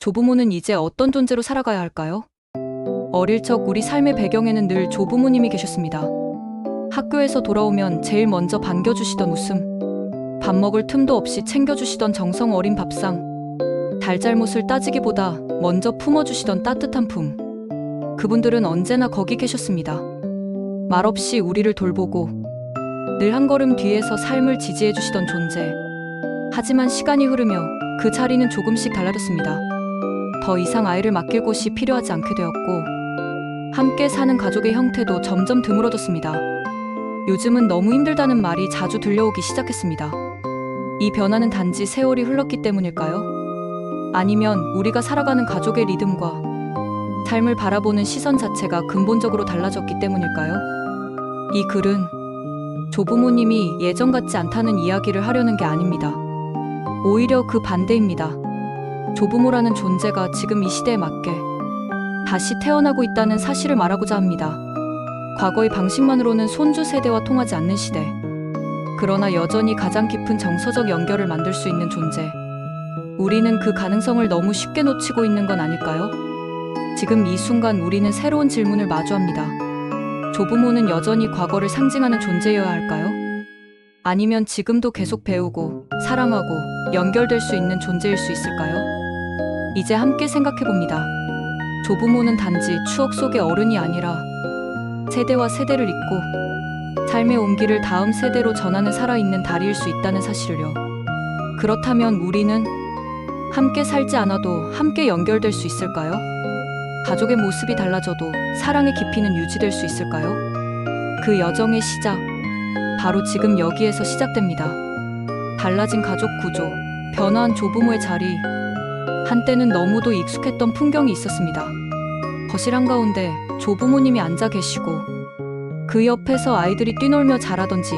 조부모는 이제 어떤 존재로 살아가야 할까요? 어릴 적 우리 삶의 배경에는 늘 조부모님이 계셨습니다. 학교에서 돌아오면 제일 먼저 반겨주시던 웃음, 밥 먹을 틈도 없이 챙겨주시던 정성 어린 밥상, 잘잘못을 따지기보다 먼저 품어주시던 따뜻한 품. 그분들은 언제나 거기 계셨습니다. 말없이 우리를 돌보고 늘 한 걸음 뒤에서 삶을 지지해주시던 존재. 하지만 시간이 흐르며 그 자리는 조금씩 달라졌습니다. 더 이상 아이를 맡길 곳이 필요하지 않게 되었고, 함께 사는 가족의 형태도 점점 드물어졌습니다. 요즘은 너무 힘들다는 말이 자주 들려오기 시작했습니다. 이 변화는 단지 세월이 흘렀기 때문일까요? 아니면 우리가 살아가는 가족의 리듬과 삶을 바라보는 시선 자체가 근본적으로 달라졌기 때문일까요? 이 글은 조부모님이 예전 같지 않다는 이야기를 하려는 게 아닙니다. 오히려 그 반대입니다. 조부모라는 존재가 지금 이 시대에 맞게 다시 태어나고 있다는 사실을 말하고자 합니다. 과거의 방식만으로는 손주 세대와 통하지 않는 시대. 그러나 여전히 가장 깊은 정서적 연결을 만들 수 있는 존재. 우리는 그 가능성을 너무 쉽게 놓치고 있는 건 아닐까요? 지금 이 순간 우리는 새로운 질문을 마주합니다. 조부모는 여전히 과거를 상징하는 존재여야 할까요? 아니면 지금도 계속 배우고, 사랑하고, 연결될 수 있는 존재일 수 있을까요? 이제 함께 생각해봅니다. 조부모는 단지 추억 속의 어른이 아니라 세대와 세대를 잇고 삶의 온기를 다음 세대로 전하는 살아있는 다리일 수 있다는 사실을요. 그렇다면 우리는 함께 살지 않아도 함께 연결될 수 있을까요? 가족의 모습이 달라져도 사랑의 깊이는 유지될 수 있을까요? 그 여정의 시작, 바로 지금 여기에서 시작됩니다. 달라진 가족 구조, 변화한 조부모의 자리. 한때는 너무도 익숙했던 풍경이 있었습니다. 거실 한가운데 조부모님이 앉아 계시고, 그 옆에서 아이들이 뛰놀며 자라던 집.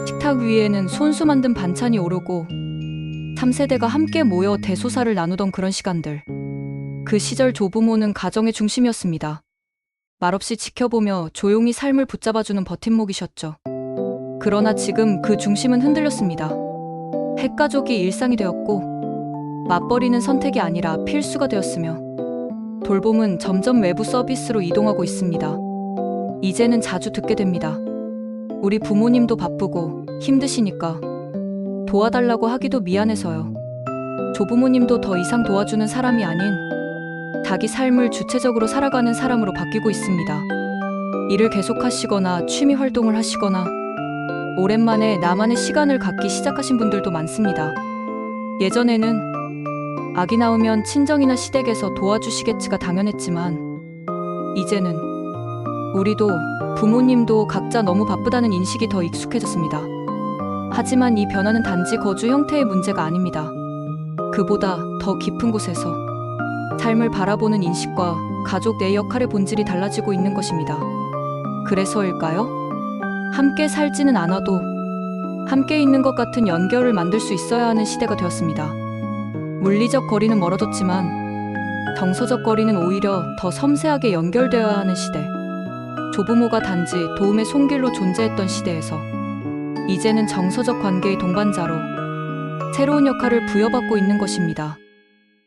식탁 위에는 손수 만든 반찬이 오르고 3세대가 함께 모여 대소사를 나누던 그런 시간들. 그 시절 조부모는 가정의 중심이었습니다. 말없이 지켜보며 조용히 삶을 붙잡아주는 버팀목이셨죠. 그러나 지금 그 중심은 흔들렸습니다. 핵가족이 일상이 되었고, 맞벌이는 선택이 아니라 필수가 되었으며, 돌봄은 점점 외부 서비스로 이동하고 있습니다. 이제는 자주 듣게 됩니다. 우리 부모님도 바쁘고 힘드시니까 도와달라고 하기도 미안해서요. 조부모님도 더 이상 도와주는 사람이 아닌 자기 삶을 주체적으로 살아가는 사람으로 바뀌고 있습니다. 일을 계속하시거나 취미 활동을 하시거나 오랜만에 나만의 시간을 갖기 시작하신 분들도 많습니다. 예전에는 아기 낳으면 친정이나 시댁에서 도와주시겠지가 당연했지만, 이제는 우리도 부모님도 각자 너무 바쁘다는 인식이 더 익숙해졌습니다. 하지만 이 변화는 단지 거주 형태의 문제가 아닙니다. 그보다 더 깊은 곳에서 삶을 바라보는 인식과 가족 내 역할의 본질이 달라지고 있는 것입니다. 그래서일까요? 함께 살지는 않아도 함께 있는 것 같은 연결을 만들 수 있어야 하는 시대가 되었습니다. 물리적 거리는 멀어졌지만 정서적 거리는 오히려 더 섬세하게 연결되어야 하는 시대. 조부모가 단지 도움의 손길로 존재했던 시대에서 이제는 정서적 관계의 동반자로 새로운 역할을 부여받고 있는 것입니다.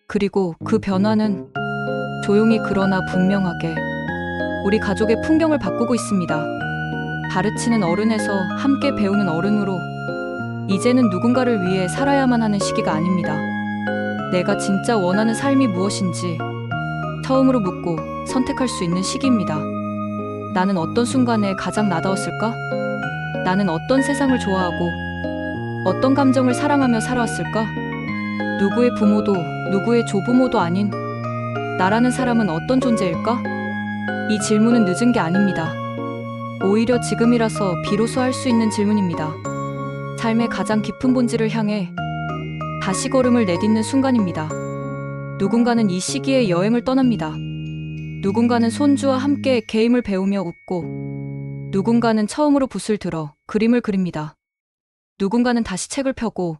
그리고 그 변화는 조용히 그러나 분명하게 우리 가족의 풍경을 바꾸고 있습니다. 가르치는 어른에서 함께 배우는 어른으로, 이제는 누군가를 위해 살아야만 하는 시기가 아닙니다. 내가 진짜 원하는 삶이 무엇인지 처음으로 묻고 선택할 수 있는 시기입니다. 나는 어떤 순간에 가장 나다웠을까? 나는 어떤 세상을 좋아하고 어떤 감정을 사랑하며 살아왔을까? 누구의 부모도 누구의 조부모도 아닌 나라는 사람은 어떤 존재일까? 이 질문은 늦은 게 아닙니다. 오히려 지금이라서 비로소 할 수 있는 질문입니다. 삶의 가장 깊은 본질을 향해 다시 걸음을 내딛는 순간입니다. 누군가는 이 시기에 여행을 떠납니다. 누군가는 손주와 함께 게임을 배우며 웃고, 누군가는 처음으로 붓을 들어 그림을 그립니다. 누군가는 다시 책을 펴고,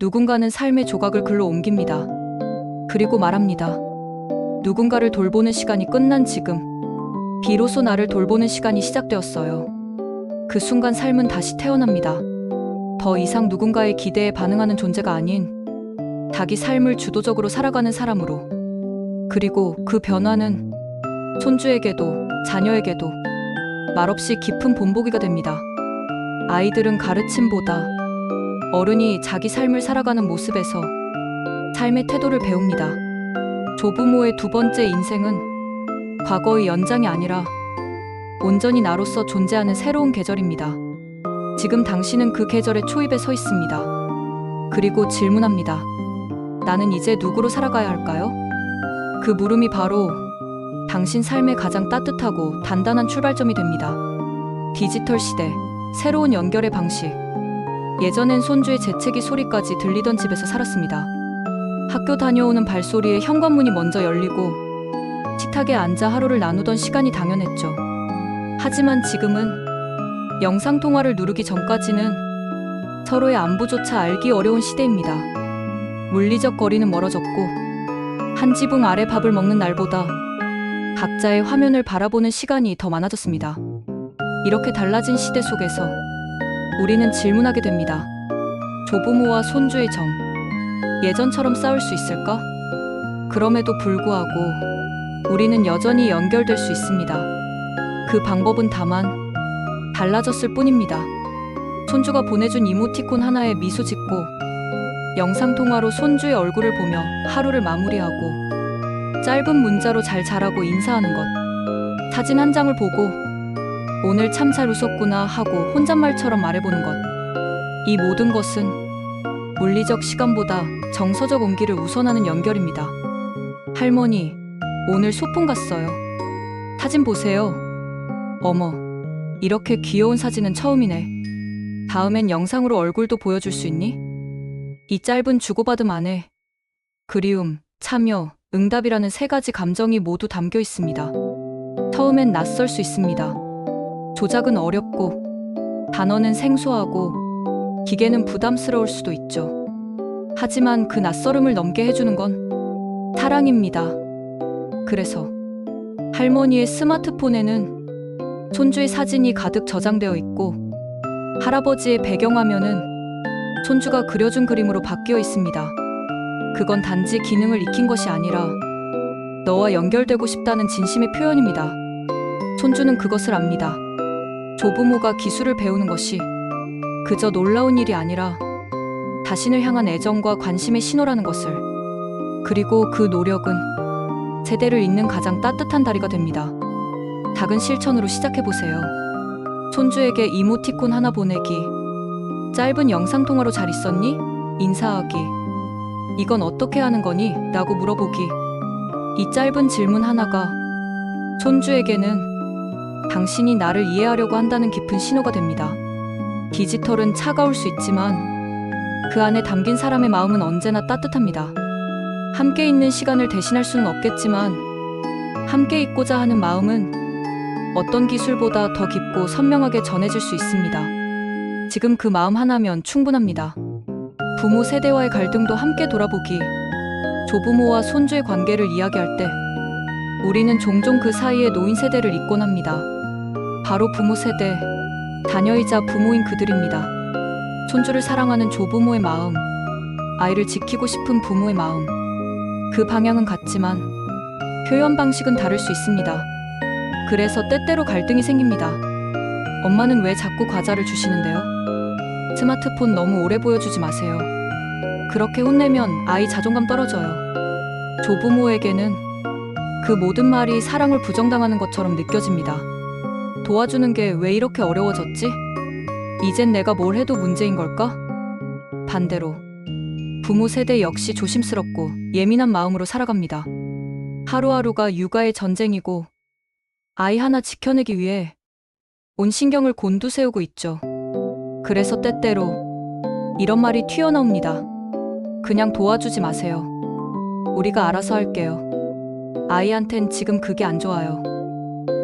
누군가는 삶의 조각을 글로 옮깁니다. 그리고 말합니다. 누군가를 돌보는 시간이 끝난 지금, 비로소 나를 돌보는 시간이 시작되었어요. 그 순간 삶은 다시 태어납니다. 더 이상 누군가의 기대에 반응하는 존재가 아닌 자기 삶을 주도적으로 살아가는 사람으로. 그리고 그 변화는 손주에게도 자녀에게도 말없이 깊은 본보기가 됩니다. 아이들은 가르침보다 어른이 자기 삶을 살아가는 모습에서 삶의 태도를 배웁니다. 조부모의 두 번째 인생은 과거의 연장이 아니라 온전히 나로서 존재하는 새로운 계절입니다. 지금 당신은 그 계절의 초입에 서 있습니다. 그리고 질문합니다. 나는 이제 누구로 살아가야 할까요? 그 물음이 바로 당신 삶의 가장 따뜻하고 단단한 출발점이 됩니다. 디지털 시대, 새로운 연결의 방식. 예전엔 손주의 재채기 소리까지 들리던 집에서 살았습니다. 학교 다녀오는 발소리에 현관문이 먼저 열리고 식탁에 앉아 하루를 나누던 시간이 당연했죠. 하지만 지금은 영상통화를 누르기 전까지는 서로의 안부조차 알기 어려운 시대입니다. 물리적 거리는 멀어졌고 한 지붕 아래 밥을 먹는 날보다 각자의 화면을 바라보는 시간이 더 많아졌습니다. 이렇게 달라진 시대 속에서 우리는 질문하게 됩니다. 조부모와 손주의 정, 예전처럼 싸울 수 있을까? 그럼에도 불구하고 우리는 여전히 연결될 수 있습니다. 그 방법은 다만 달라졌을 뿐입니다. 손주가 보내준 이모티콘 하나에 미소 짓고 영상통화로 손주의 얼굴을 보며 하루를 마무리하고 짧은 문자로 잘 자라고 인사하는 것, 사진 한 장을 보고 오늘 참 잘 웃었구나 하고 혼잣말처럼 말해보는 것, 이 모든 것은 물리적 시간보다 정서적 온기를 우선하는 연결입니다. 할머니, 오늘 소풍 갔어요. 사진 보세요. 어머, 이렇게 귀여운 사진은 처음이네. 다음엔 영상으로 얼굴도 보여줄 수 있니? 이 짧은 주고받음 안에 그리움, 참여, 응답이라는 세 가지 감정이 모두 담겨 있습니다. 처음엔 낯설 수 있습니다. 조작은 어렵고 단어는 생소하고 기계는 부담스러울 수도 있죠. 하지만 그 낯설음을 넘게 해주는 건 사랑입니다. 그래서 할머니의 스마트폰에는 손주의 사진이 가득 저장되어 있고 할아버지의 배경화면은 손주가 그려준 그림으로 바뀌어 있습니다. 그건 단지 기능을 익힌 것이 아니라 너와 연결되고 싶다는 진심의 표현입니다. 손주는 그것을 압니다. 조부모가 기술을 배우는 것이 그저 놀라운 일이 아니라 자신을 향한 애정과 관심의 신호라는 것을. 그리고 그 노력은 세대를 잇는 가장 따뜻한 다리가 됩니다. 작은 실천으로 시작해보세요. 손주에게 이모티콘 하나 보내기, 짧은 영상통화로 잘 있었니? 인사하기, 이건 어떻게 하는 거니? 라고 물어보기. 이 짧은 질문 하나가 손주에게는 당신이 나를 이해하려고 한다는 깊은 신호가 됩니다. 디지털은 차가울 수 있지만 그 안에 담긴 사람의 마음은 언제나 따뜻합니다. 함께 있는 시간을 대신할 수는 없겠지만 함께 있고자 하는 마음은 어떤 기술보다 더 깊고 선명하게 전해질 수 있습니다. 지금 그 마음 하나면 충분합니다. 부모 세대와의 갈등도 함께 돌아보기. 조부모와 손주의 관계를 이야기할 때 우리는 종종 그 사이에 노인 세대를 잊곤 합니다. 바로 부모 세대, 자녀이자 부모인 그들입니다. 손주를 사랑하는 조부모의 마음, 아이를 지키고 싶은 부모의 마음. 그 방향은 같지만 표현 방식은 다를 수 있습니다. 그래서 때때로 갈등이 생깁니다. 엄마는 왜 자꾸 과자를 주시는데요? 스마트폰 너무 오래 보여주지 마세요. 그렇게 혼내면 아이 자존감 떨어져요. 조부모에게는 그 모든 말이 사랑을 부정당하는 것처럼 느껴집니다. 도와주는 게 왜 이렇게 어려워졌지? 이젠 내가 뭘 해도 문제인 걸까? 반대로 부모 세대 역시 조심스럽고 예민한 마음으로 살아갑니다. 하루하루가 육아의 전쟁이고 아이 하나 지켜내기 위해 온 신경을 곤두세우고 있죠. 그래서 때때로 이런 말이 튀어나옵니다. 그냥 도와주지 마세요. 우리가 알아서 할게요. 아이한텐 지금 그게 안 좋아요.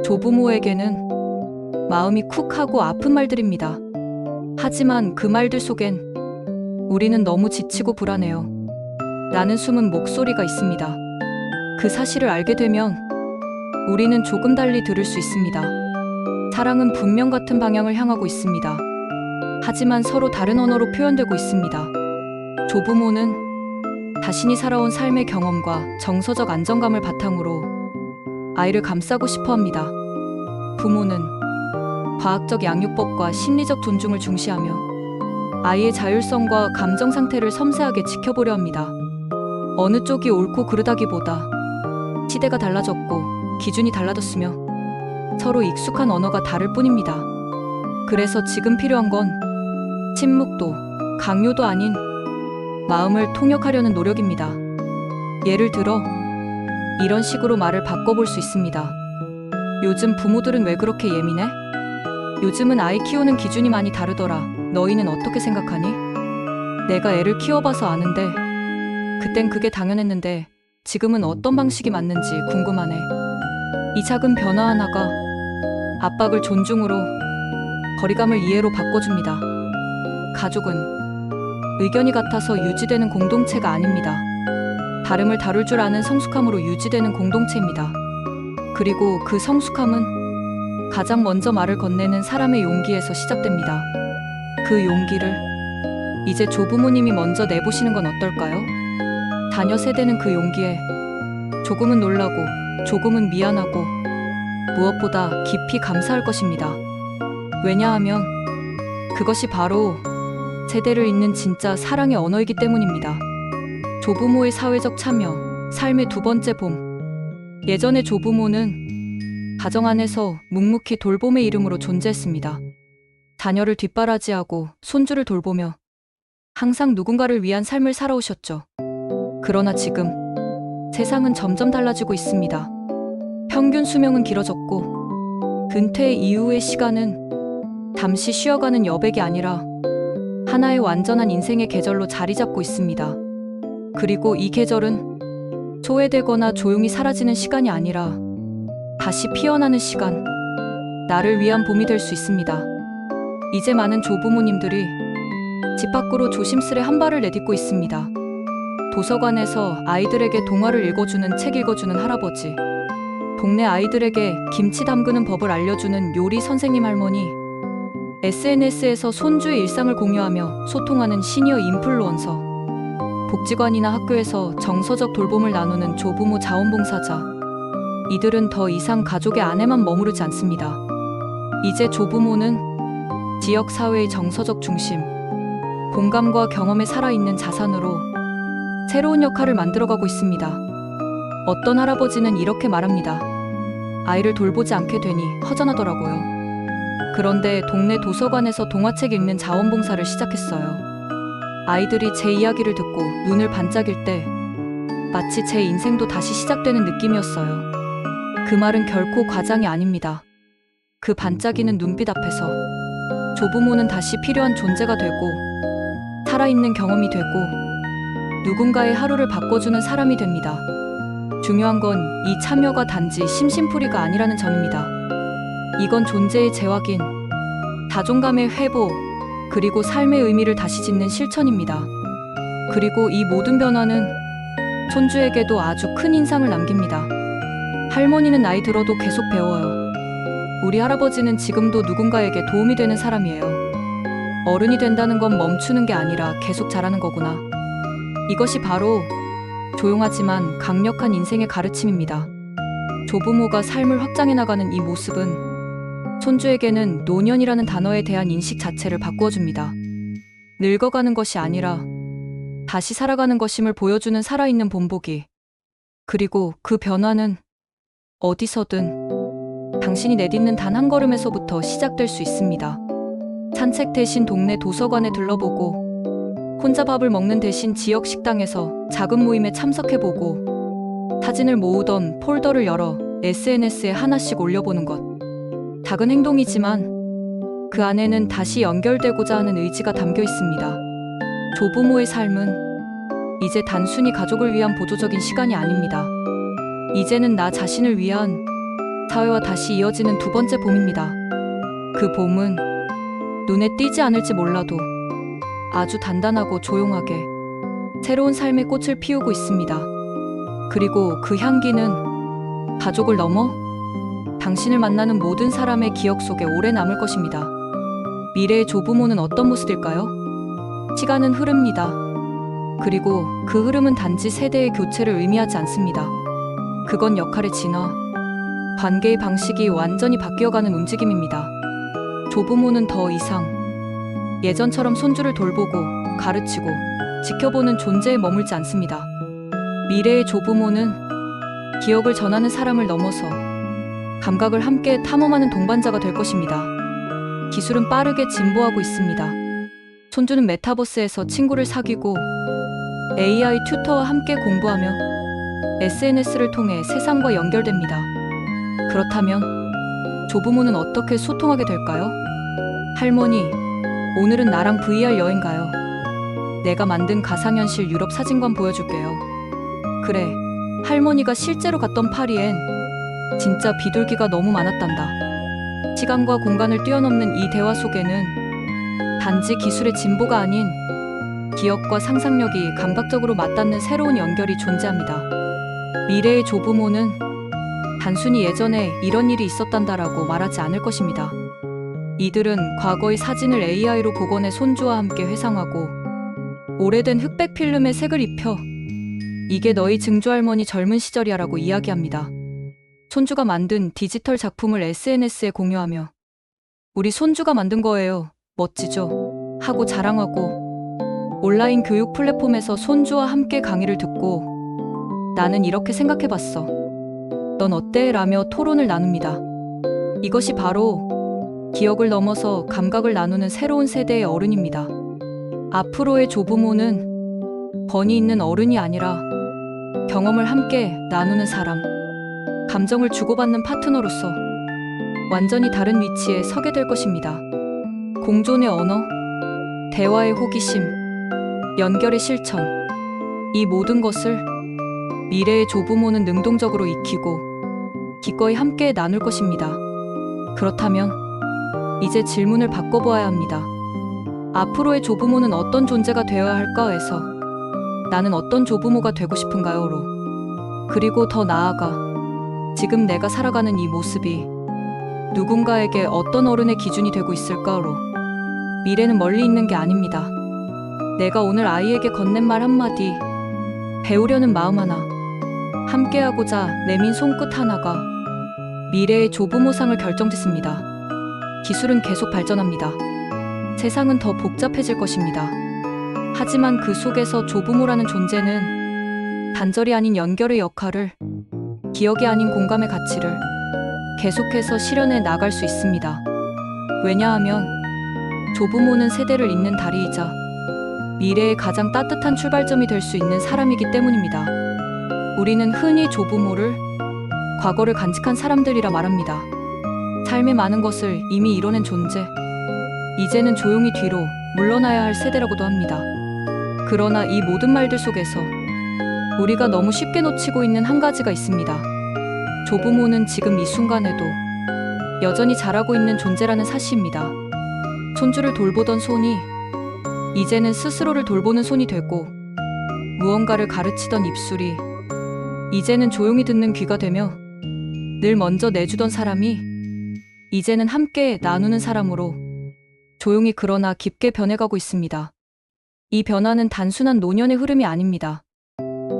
조부모에게는 마음이 쿡하고 아픈 말들입니다. 하지만 그 말들 속엔 우리는 너무 지치고 불안해요. 나는 숨은 목소리가 있습니다. 그 사실을 알게 되면 우리는 조금 달리 들을 수 있습니다. 사랑은 분명 같은 방향을 향하고 있습니다. 하지만 서로 다른 언어로 표현되고 있습니다. 조부모는 자신이 살아온 삶의 경험과 정서적 안정감을 바탕으로 아이를 감싸고 싶어 합니다. 부모는 과학적 양육법과 심리적 존중을 중시하며 아이의 자율성과 감정 상태를 섬세하게 지켜보려 합니다. 어느 쪽이 옳고 그르다기보다 시대가 달라졌고 기준이 달라졌으며 서로 익숙한 언어가 다를 뿐입니다. 그래서 지금 필요한 건 침묵도 강요도 아닌 마음을 통역하려는 노력입니다. 예를 들어 이런 식으로 말을 바꿔볼 수 있습니다. 요즘 부모들은 왜 그렇게 예민해? 요즘은 아이 키우는 기준이 많이 다르더라. 너희는 어떻게 생각하니? 내가 애를 키워봐서 아는데 그땐 그게 당연했는데 지금은 어떤 방식이 맞는지 궁금하네. 이 작은 변화 하나가 압박을 존중으로, 거리감을 이해로 바꿔줍니다. 가족은 의견이 같아서 유지되는 공동체가 아닙니다. 다름을 다룰 줄 아는 성숙함으로 유지되는 공동체입니다. 그리고 그 성숙함은 가장 먼저 말을 건네는 사람의 용기에서 시작됩니다. 그 용기를 이제 조부모님이 먼저 내보시는 건 어떨까요? 자녀 세대는 그 용기에 조금은 놀라고 조금은 미안하고 무엇보다 깊이 감사할 것입니다. 왜냐하면 그것이 바로 세대를 잇는 진짜 사랑의 언어이기 때문입니다. 조부모의 사회적 참여, 삶의 두 번째 봄. 예전에 조부모는 가정 안에서 묵묵히 돌봄의 이름으로 존재했습니다. 자녀를 뒷바라지하고 손주를 돌보며 항상 누군가를 위한 삶을 살아오셨죠. 그러나 지금 세상은 점점 달라지고 있습니다. 평균 수명은 길어졌고 은퇴 이후의 시간은 잠시 쉬어가는 여백이 아니라 하나의 완전한 인생의 계절로 자리 잡고 있습니다. 그리고 이 계절은 소외되거나 조용히 사라지는 시간이 아니라 다시 피어나는 시간, 나를 위한 봄이 될 수 있습니다. 이제 많은 조부모님들이 집 밖으로 조심스레 한 발을 내딛고 있습니다. 도서관에서 아이들에게 동화를 읽어주는 책 읽어주는 할아버지, 동네 아이들에게 김치 담그는 법을 알려주는 요리 선생님 할머니, SNS에서 손주의 일상을 공유하며 소통하는 시니어 인플루언서, 복지관이나 학교에서 정서적 돌봄을 나누는 조부모 자원봉사자, 이들은 더 이상 가족의 안에만 머무르지 않습니다. 이제 조부모는 지역사회의 정서적 중심, 공감과 경험에 살아있는 자산으로 새로운 역할을 만들어가고 있습니다. 어떤 할아버지는 이렇게 말합니다. 아이를 돌보지 않게 되니 허전하더라고요. 그런데 동네 도서관에서 동화책 읽는 자원봉사를 시작했어요. 아이들이 제 이야기를 듣고 눈을 반짝일 때 마치 제 인생도 다시 시작되는 느낌이었어요. 그 말은 결코 과장이 아닙니다. 그 반짝이는 눈빛 앞에서 조부모는 다시 필요한 존재가 되고 살아있는 경험이 되고 누군가의 하루를 바꿔주는 사람이 됩니다. 중요한 건 이 참여가 단지 심심풀이가 아니라는 점입니다. 이건 존재의 재확인, 자존감의 회복, 그리고 삶의 의미를 다시 짓는 실천입니다. 그리고 이 모든 변화는 손주에게도 아주 큰 인상을 남깁니다. 할머니는 나이 들어도 계속 배워요. 우리 할아버지는 지금도 누군가에게 도움이 되는 사람이에요. 어른이 된다는 건 멈추는 게 아니라 계속 자라는 거구나. 이것이 바로 조용하지만 강력한 인생의 가르침입니다. 조부모가 삶을 확장해 나가는 이 모습은 손주에게는 노년이라는 단어에 대한 인식 자체를 바꾸어 줍니다. 늙어가는 것이 아니라 다시 살아가는 것임을 보여주는 살아있는 본보기. 그리고 그 변화는 어디서든 당신이 내딛는 단 한 걸음에서부터 시작될 수 있습니다. 산책 대신 동네 도서관에 둘러보고, 혼자 밥을 먹는 대신 지역 식당에서 작은 모임에 참석해보고, 사진을 모으던 폴더를 열어 SNS에 하나씩 올려보는 것. 작은 행동이지만 그 안에는 다시 연결되고자 하는 의지가 담겨 있습니다. 조부모의 삶은 이제 단순히 가족을 위한 보조적인 시간이 아닙니다. 이제는 나 자신을 위한, 사회와 다시 이어지는 두 번째 봄입니다. 그 봄은 눈에 띄지 않을지 몰라도 아주 단단하고 조용하게 새로운 삶의 꽃을 피우고 있습니다. 그리고 그 향기는 가족을 넘어 당신을 만나는 모든 사람의 기억 속에 오래 남을 것입니다. 미래의 조부모는 어떤 모습일까요? 시간은 흐릅니다. 그리고 그 흐름은 단지 세대의 교체를 의미하지 않습니다. 그건 역할의 진화, 관계의 방식이 완전히 바뀌어가는 움직임입니다. 조부모는 더 이상 예전처럼 손주를 돌보고 가르치고 지켜보는 존재에 머물지 않습니다. 미래의 조부모는 기억을 전하는 사람을 넘어서 감각을 함께 탐험하는 동반자가 될 것입니다. 기술은 빠르게 진보하고 있습니다. 손주는 메타버스에서 친구를 사귀고 AI 튜터와 함께 공부하며 SNS를 통해 세상과 연결됩니다. 그렇다면 조부모는 어떻게 소통하게 될까요? 할머니, 오늘은 나랑 VR 여행 가요. 내가 만든 가상현실 유럽 사진관 보여줄게요. 그래, 할머니가 실제로 갔던 파리엔 진짜 비둘기가 너무 많았단다. 시간과 공간을 뛰어넘는 이 대화 속에는 단지 기술의 진보가 아닌 기억과 상상력이 감각적으로 맞닿는 새로운 연결이 존재합니다. 미래의 조부모는 단순히 예전에 이런 일이 있었단다라고 말하지 않을 것입니다. 이들은 과거의 사진을 AI로 복원해 손주와 함께 회상하고 오래된 흑백 필름에 색을 입혀 이게 너희 증조할머니 젊은 시절이야라고 이야기합니다. 손주가 만든 디지털 작품을 SNS에 공유하며 우리 손주가 만든 거예요. 멋지죠? 하고 자랑하고 온라인 교육 플랫폼에서 손주와 함께 강의를 듣고 나는 이렇게 생각해봤어. 넌 어때? 라며 토론을 나눕니다. 이것이 바로 기억을 넘어서 감각을 나누는 새로운 세대의 어른입니다. 앞으로의 조부모는 권위 있는 어른이 아니라 경험을 함께 나누는 사람, 감정을 주고받는 파트너로서 완전히 다른 위치에 서게 될 것입니다. 공존의 언어, 대화의 호기심, 연결의 실천, 이 모든 것을 미래의 조부모는 능동적으로 익히고 기꺼이 함께 나눌 것입니다. 그렇다면 이제 질문을 바꿔보아야 합니다. 앞으로의 조부모는 어떤 존재가 되어야 할까에서 나는 어떤 조부모가 되고 싶은가요?로 그리고 더 나아가 지금 내가 살아가는 이 모습이 누군가에게 어떤 어른의 기준이 되고 있을까로 미래는 멀리 있는 게 아닙니다. 내가 오늘 아이에게 건넨 말 한마디, 배우려는 마음 하나, 함께하고자 내민 손끝 하나가 미래의 조부모상을 결정짓습니다. 기술은 계속 발전합니다. 세상은 더 복잡해질 것입니다. 하지만 그 속에서 조부모라는 존재는 단절이 아닌 연결의 역할을, 기억이 아닌 공감의 가치를 계속해서 실현해 나갈 수 있습니다. 왜냐하면 조부모는 세대를 잇는 다리이자 미래의 가장 따뜻한 출발점이 될 수 있는 사람이기 때문입니다. 우리는 흔히 조부모를 과거를 간직한 사람들이라 말합니다. 삶의 많은 것을 이미 이뤄낸 존재, 이제는 조용히 뒤로 물러나야 할 세대라고도 합니다. 그러나 이 모든 말들 속에서 우리가 너무 쉽게 놓치고 있는 한 가지가 있습니다. 조부모는 지금 이 순간에도 여전히 자라고 있는 존재라는 사실입니다. 손주를 돌보던 손이 이제는 스스로를 돌보는 손이 되고, 무언가를 가르치던 입술이 이제는 조용히 듣는 귀가 되며, 늘 먼저 내주던 사람이 이제는 함께 나누는 사람으로 조용히 그러나 깊게 변해가고 있습니다. 이 변화는 단순한 노년의 흐름이 아닙니다.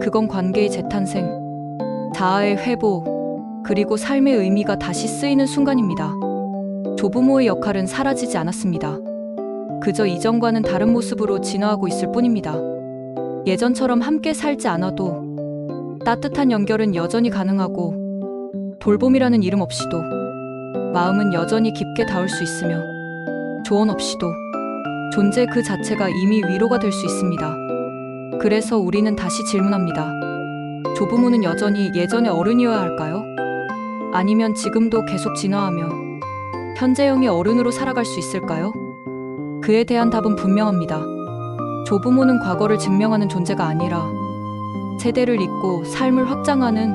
그건 관계의 재탄생, 자아의 회복, 그리고 삶의 의미가 다시 쓰이는 순간입니다. 조부모의 역할은 사라지지 않았습니다. 그저 이전과는 다른 모습으로 진화하고 있을 뿐입니다. 예전처럼 함께 살지 않아도 따뜻한 연결은 여전히 가능하고, 돌봄이라는 이름 없이도 마음은 여전히 깊게 닿을 수 있으며, 조언 없이도 존재 그 자체가 이미 위로가 될 수 있습니다. 그래서 우리는 다시 질문합니다. 조부모는 여전히 예전의 어른이어야 할까요? 아니면 지금도 계속 진화하며 현재형의 어른으로 살아갈 수 있을까요? 그에 대한 답은 분명합니다. 조부모는 과거를 증명하는 존재가 아니라 세대를 잇고 삶을 확장하는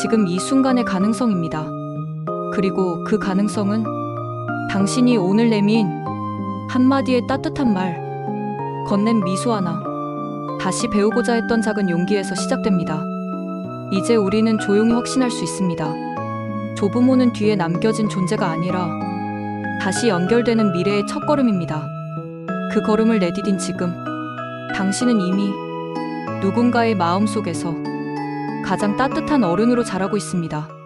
지금 이 순간의 가능성입니다. 그리고 그 가능성은 당신이 오늘 내민 한마디의 따뜻한 말, 건넨 미소 하나, 다시 배우고자 했던 작은 용기에서 시작됩니다. 이제 우리는 조용히 확신할 수 있습니다. 조부모는 뒤에 남겨진 존재가 아니라 다시 연결되는 미래의 첫걸음입니다. 그 걸음을 내디딘 지금, 당신은 이미 누군가의 마음속에서 가장 따뜻한 어른으로 자라고 있습니다.